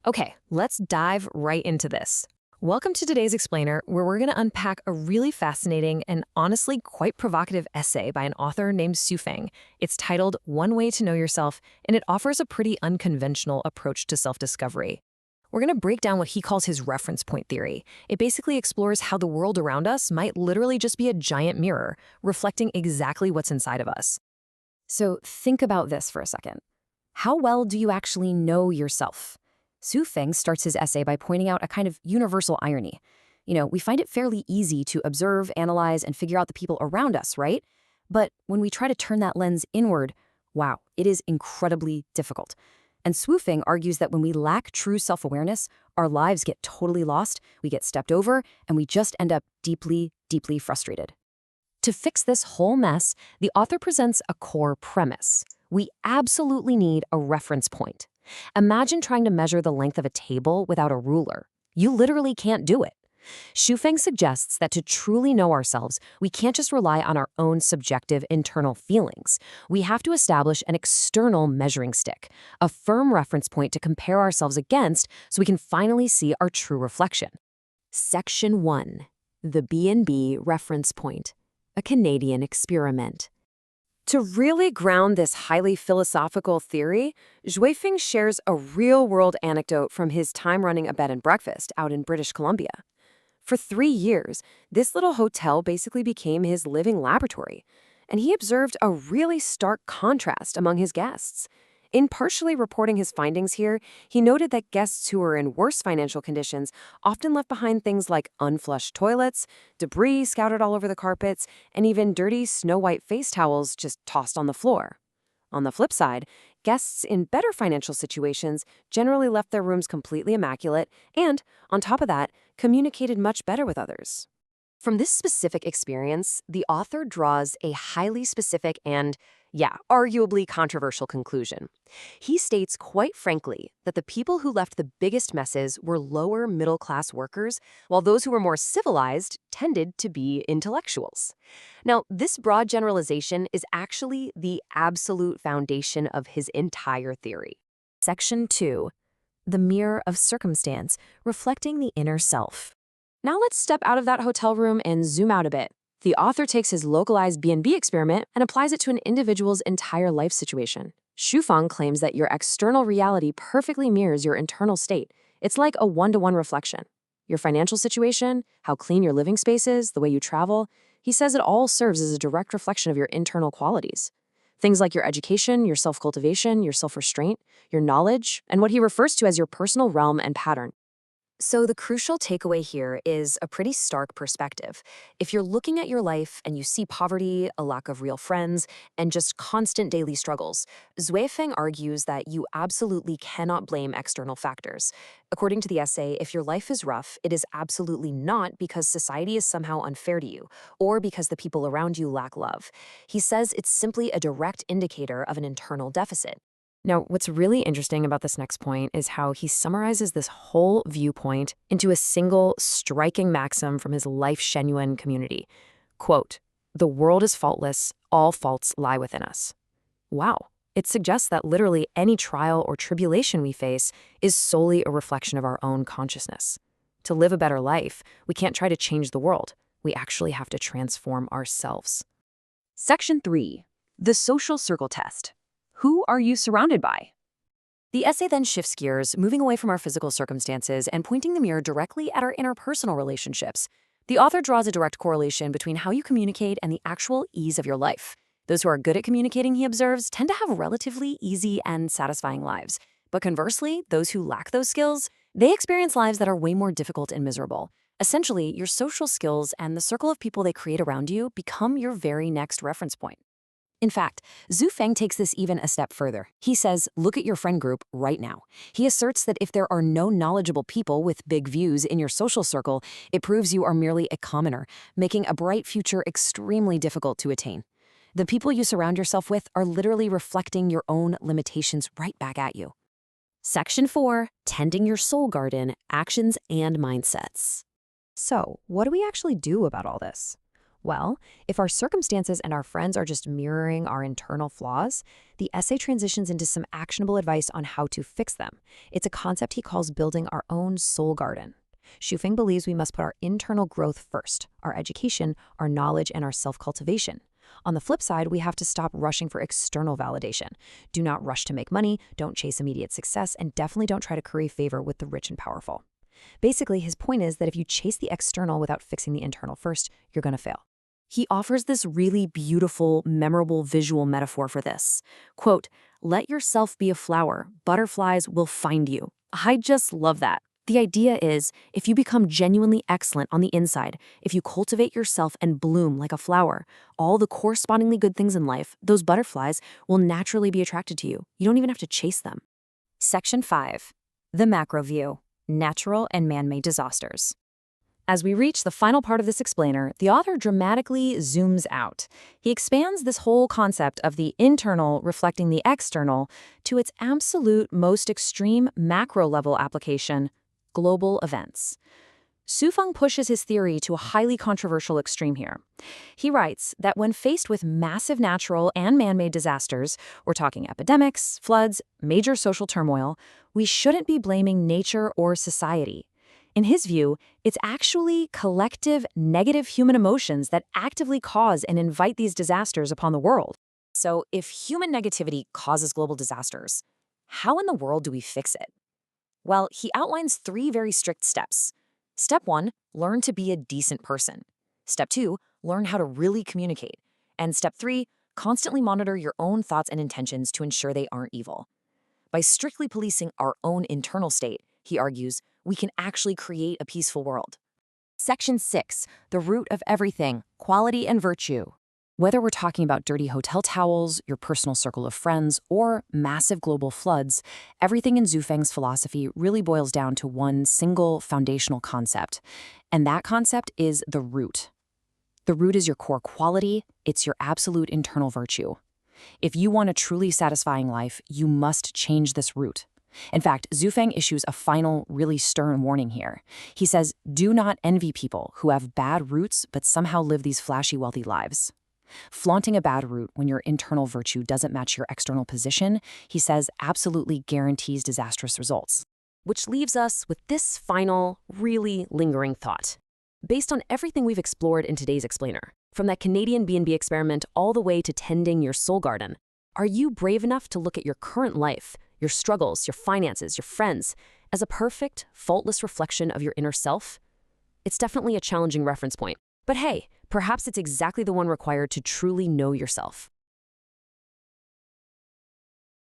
Okay, let's dive right into this. Welcome to today's explainer, where we're going to unpack a really fascinating and honestly quite provocative essay by an author named Su Feng. It's titled One Way to Know Yourself, and it offers a pretty unconventional approach to self-discovery. We're going to break down what he calls his reference point theory. It basically explores how the world around us might literally just be a giant mirror, reflecting exactly what's inside of us. So think about this for a second. How well do you actually know yourself? Su Feng starts his essay by pointing out a kind of universal irony. We find it fairly easy to observe, analyze, and figure out the people around us, right? But when we try to turn that lens inward, wow, it is incredibly difficult. And Su Feng argues that when we lack true self-awareness, our lives get totally lost, we get stepped over, and we just end up deeply, deeply frustrated. To fix this whole mess, the author presents a core premise. We absolutely need a reference point. Imagine trying to measure the length of a table without a ruler. You literally can't do it. Su Feng suggests that to truly know ourselves, we can't just rely on our own subjective internal feelings. We have to establish an external measuring stick, a firm reference point to compare ourselves against so we can finally see our true reflection. Section 1. The B&B Reference Point. A Canadian experiment. To really ground this highly philosophical theory, Feng shares a real-world anecdote from his time running a bed and breakfast out in British Columbia. For 3 years, this little hotel basically became his living laboratory, and he observed a really stark contrast among his guests. In partially reporting his findings here, he noted that guests who were in worse financial conditions often left behind things like unflushed toilets, debris scattered all over the carpets, and even dirty snow-white face towels just tossed on the floor. On the flip side, guests in better financial situations generally left their rooms completely immaculate and, on top of that, communicated much better with others. From this specific experience, the author draws a highly specific and, arguably controversial conclusion. He states quite frankly that the people who left the biggest messes were lower middle-class workers, while those who were more civilized tended to be intellectuals. Now, this broad generalization is actually the absolute foundation of his entire theory. Section 2. The Mirror of Circumstance, Reflecting the Inner Self. Now let's step out of that hotel room and zoom out a bit. The author takes his localized B&B experiment and applies it to an individual's entire life situation. Su Feng claims that your external reality perfectly mirrors your internal state. It's like a one-to-one reflection. Your financial situation, how clean your living space is, the way you travel, he says it all serves as a direct reflection of your internal qualities. Things like your education, your self-cultivation, your self-restraint, your knowledge, and what he refers to as your personal realm and pattern. So the crucial takeaway here is a pretty stark perspective. If you're looking at your life and you see poverty, a lack of real friends, and just constant daily struggles, Feng argues that you absolutely cannot blame external factors. According to the essay, if your life is rough, it is absolutely not because society is somehow unfair to you, or because the people around you lack love. He says it's simply a direct indicator of an internal deficit. Now, what's really interesting about this next point is how he summarizes this whole viewpoint into a single striking maxim from his Lifechanyuan community. Quote, "The world is faultless, all faults lie within us." Wow. It suggests that literally any trial or tribulation we face is solely a reflection of our own consciousness. To live a better life, we can't try to change the world. We actually have to transform ourselves. Section 3. The Social Circle Test. Who are you surrounded by? The essay then shifts gears, moving away from our physical circumstances and pointing the mirror directly at our interpersonal relationships. The author draws a direct correlation between how you communicate and the actual ease of your life. Those who are good at communicating, he observes, tend to have relatively easy and satisfying lives. But conversely, those who lack those skills, they experience lives that are way more difficult and miserable. Essentially, your social skills and the circle of people they create around you become your very next reference point. In fact, Su Feng takes this even a step further. He says, look at your friend group right now. He asserts that if there are no knowledgeable people with big views in your social circle, it proves you are merely a commoner, making a bright future extremely difficult to attain. The people you surround yourself with are literally reflecting your own limitations right back at you. Section 4, Tending Your Soul Garden, Actions and Mindsets. So, what do we actually do about all this? Well, if our circumstances and our friends are just mirroring our internal flaws, the essay transitions into some actionable advice on how to fix them. It's a concept he calls building our own soul garden. Shufeng believes we must put our internal growth first, our education, our knowledge, and our self-cultivation. On the flip side, we have to stop rushing for external validation. Do not rush to make money, don't chase immediate success, and definitely don't try to curry favor with the rich and powerful. Basically, his point is that if you chase the external without fixing the internal first, you're going to fail. He offers this really beautiful, memorable visual metaphor for this. Quote, "Let yourself be a flower. Butterflies will find you." I just love that. The idea is, if you become genuinely excellent on the inside, if you cultivate yourself and bloom like a flower, all the correspondingly good things in life, those butterflies, will naturally be attracted to you. You don't even have to chase them. Section 5. The Macro View. Natural and Man-Made Disasters. As we reach the final part of this explainer, the author dramatically zooms out. He expands this whole concept of the internal reflecting the external to its absolute most extreme macro-level application, global events. Shufeng pushes his theory to a highly controversial extreme here. He writes that when faced with massive natural and man-made disasters, we're talking epidemics, floods, major social turmoil, we shouldn't be blaming nature or society. In his view, it's actually collective negative human emotions that actively cause and invite these disasters upon the world. So if human negativity causes global disasters, how in the world do we fix it? Well, he outlines 3 very strict steps. Step 1, learn to be a decent person. Step 2, learn how to really communicate. And step 3, constantly monitor your own thoughts and intentions to ensure they aren't evil. By strictly policing our own internal state, he argues, we can actually create a peaceful world. Section 6, the root of everything, quality and virtue. Whether we're talking about dirty hotel towels, your personal circle of friends, or massive global floods, everything in Shufeng's philosophy really boils down to one single foundational concept. And that concept is the root. The root is your core quality, it's your absolute internal virtue. If you want a truly satisfying life, you must change this root. In fact, Shufeng issues a final, really stern warning here. He says, do not envy people who have bad roots but somehow live these flashy, wealthy lives. Flaunting a bad root when your internal virtue doesn't match your external position, he says, absolutely guarantees disastrous results. Which leaves us with this final, really lingering thought. Based on everything we've explored in today's explainer, from that Canadian B&B experiment all the way to tending your soul garden, are you brave enough to look at your current life, your struggles, your finances, your friends, as a perfect, faultless reflection of your inner self? It's definitely a challenging reference point. But hey, perhaps it's exactly the one required to truly know yourself.